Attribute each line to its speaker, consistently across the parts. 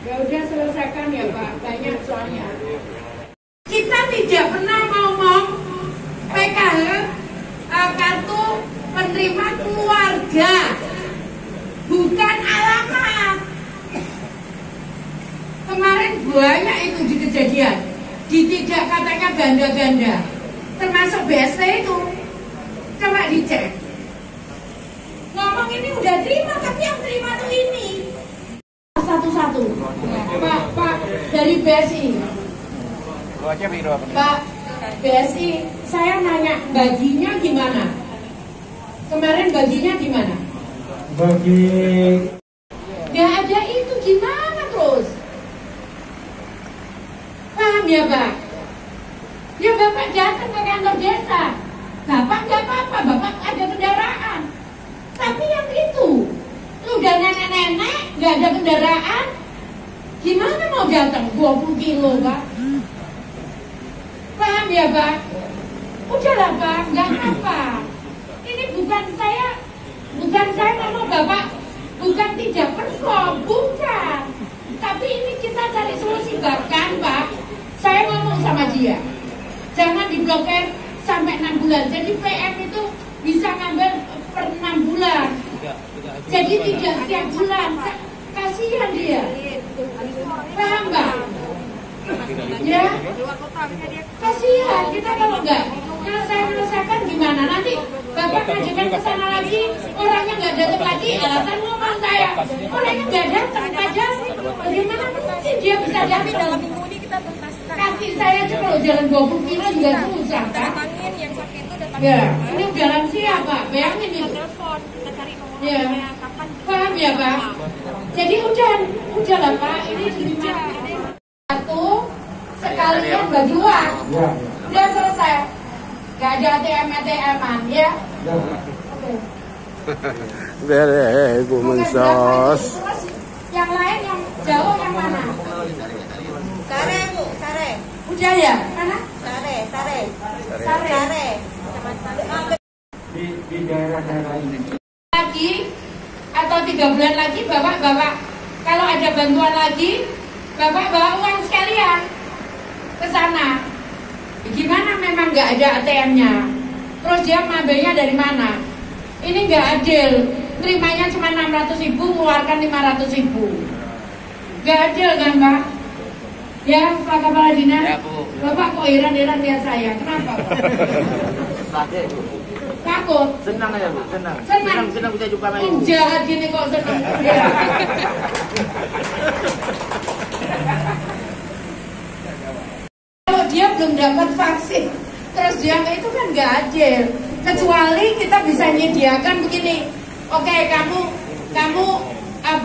Speaker 1: Ya udah selesaikan ya Pak, banyak soalnya. Kita tidak pernah ngomong PKH kartu penerima keluarga, bukan alamat. Kemarin banyak itu di kejadian, tidak katanya ganda-ganda, termasuk BST itu. Coba dicek. Ngomong ini udah terima, tapi yang terima tuh ini. Satu-satu. Pak, dari BSI. Pak, BSI, saya nanya, baginya gimana? Kemarin baginya gimana?
Speaker 2: Bagi
Speaker 1: Gak ada itu gimana terus? Paham ya Pak? Ya Bapak datang ke kantor desa. Bapak nggak apa-apa, Bapak ada kendaraan. Tapi yang itu, lu udah nenek-nenek, nggak ada kendaraan, gimana mau datang 20 kilo Pak? Paham ya Pak? Udahlah Pak, nggak apa. Ini bukan saya ngomong Bapak, bukan tidak perform, bukan. Tapi ini kita cari solusi. Bahkan Pak, saya ngomong sama dia, jangan diblokir sampai 6 bulan. Jadi PM itu bisa ngambil per 6 bulan. Jadi tidak setiap bulan. Kasihan dia. Paham Pak? Ya, kasihan kita kalau enggak. Kalau saya menyelesaikan gimana? Nanti Bapak ngajukan ke sana lagi, orangnya nggak datang lagi, alasan ngomong saya. Orangnya nggak datang, padahal bagaimana mungkin dia bisa datang?
Speaker 3: Dalam minggu ini kita tuntaskan.
Speaker 1: Kaki saya aja kalau jalan 20 kilo juga susah, Pak.
Speaker 3: Datangin yang sakit itu datangin.
Speaker 1: Ya, ini udah lansia, Pak. Bayangin
Speaker 3: Kita
Speaker 1: itu.
Speaker 3: telepon, kita cari
Speaker 1: Ya.
Speaker 3: nomornya kapan.
Speaker 1: Paham ya, Pak? Jadi udah lah, Pak. Ini gimana? Satu, sekalian bagi uang.
Speaker 2: ya,
Speaker 1: Udah selesai. Gak ada ATM-ATM-an, ya?
Speaker 2: ya.
Speaker 1: Oke.
Speaker 4: Bere, Bu Mensos.
Speaker 1: Terus yang lain yang jauh yang mana?
Speaker 3: Sare Bu, Sare.
Speaker 1: Udah ya? Mana?
Speaker 3: Sare.
Speaker 1: Sare.
Speaker 2: Di daerah-daerah ini.
Speaker 1: Lagi atau 3 bulan lagi Bapak kalau ada bantuan lagi Bapak bawa uang sekalian ke sana. Gimana memang nggak ada ATM-nya? Terus dia ngambilnya dari mana? Ini nggak adil. Terimanya cuma 600.000, mengeluarkan 500.000. Nggak adil kan Pak? Ya Pak Kepala Dinas.
Speaker 5: Ya, Bu.
Speaker 1: Bapak kok heran-heran lihat saya. Kenapa Pak? Takut.
Speaker 5: Senang aja Bu, senang.
Speaker 1: Senang.
Speaker 5: Senang bisa jumpa sama Ibu.
Speaker 1: Jahat gini kok senang. Ya. Kalau dia belum dapat vaksin, terus dia itu kan nggak adil. Kecuali kita bisa menyediakan begini. Oke, kamu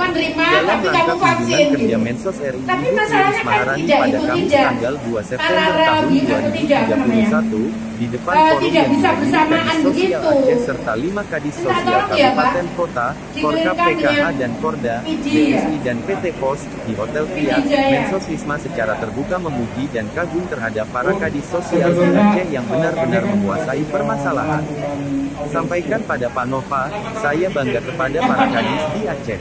Speaker 1: nerima,
Speaker 4: Dalam
Speaker 1: tapi kamu
Speaker 4: rangka
Speaker 1: vaksin
Speaker 4: kunjungan kerja
Speaker 1: gitu.
Speaker 4: Mensos RI
Speaker 1: Tapi
Speaker 4: Ibu Tri
Speaker 1: masalahnya
Speaker 4: Risma
Speaker 1: kan
Speaker 4: Haryani
Speaker 1: tidak,
Speaker 4: pada
Speaker 1: itu
Speaker 4: Kamis
Speaker 1: tidak.
Speaker 4: tanggal 2 September
Speaker 1: Paralel
Speaker 4: tahun
Speaker 1: gitu, tidak, namanya.
Speaker 4: 2031 di depan
Speaker 1: Tidak
Speaker 4: forum yang
Speaker 1: bisa
Speaker 4: dihadiri
Speaker 1: bersamaan
Speaker 4: Kadis Sosial
Speaker 1: begitu.
Speaker 4: Aceh serta 5 Kadis
Speaker 1: Minta
Speaker 4: Sosial
Speaker 1: tolong ya, Pak.
Speaker 4: Kabupaten Kota, Korka
Speaker 1: Dikirimkan
Speaker 4: PKH
Speaker 1: dengan
Speaker 4: dan Korda,
Speaker 1: video ya.
Speaker 4: BSI dan PT Pos di Hotel Via.
Speaker 1: Video ya.
Speaker 4: Mensos Risma secara terbuka memuji dan kagum terhadap para Kadis Sosial di Aceh yang benar-benar menguasai permasalahan. Sampaikan pada Pak Nova, saya bangga kepada para Kadis di Aceh.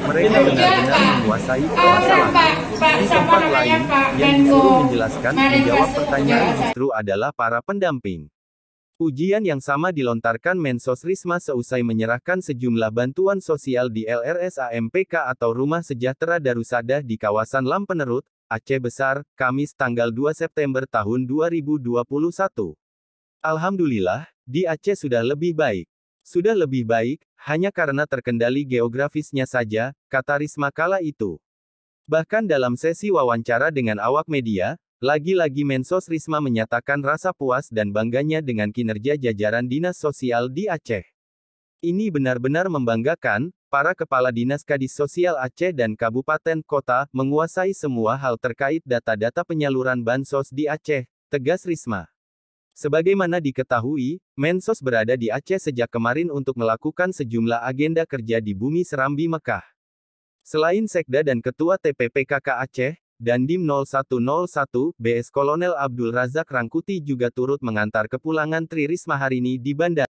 Speaker 4: Mereka benar-benar menguasai permasalahan. Di tempat lain, yang disuruh menjelaskan, menjawab pertanyaan justru adalah para pendamping. Ujian yang sama dilontarkan Mensos Risma seusai menyerahkan sejumlah bantuan sosial di LRSAMPK atau Rumah Sejahtera Darussadah di kawasan Lampenerut, Aceh Besar, Kamis tanggal 2 September tahun 2021. Alhamdulillah, di Aceh sudah lebih baik. Sudah lebih baik, hanya karena terkendali geografisnya saja, kata Risma kala itu. Bahkan dalam sesi wawancara dengan awak media, lagi-lagi Mensos Risma menyatakan rasa puas dan bangganya dengan kinerja jajaran dinas sosial di Aceh. Ini benar-benar membanggakan, para kepala dinas Kadis Sosial Aceh dan kabupaten kota menguasai semua hal terkait data-data penyaluran bansos di Aceh, tegas Risma. Sebagaimana diketahui, Mensos berada di Aceh sejak kemarin untuk melakukan sejumlah agenda kerja di Bumi Serambi Mekah. Selain Sekda dan Ketua TPPKK Aceh, Dandim 0101, BS Kolonel Abdul Razak Rangkuti juga turut mengantar kepulangan Tri Risma Haryani di bandara.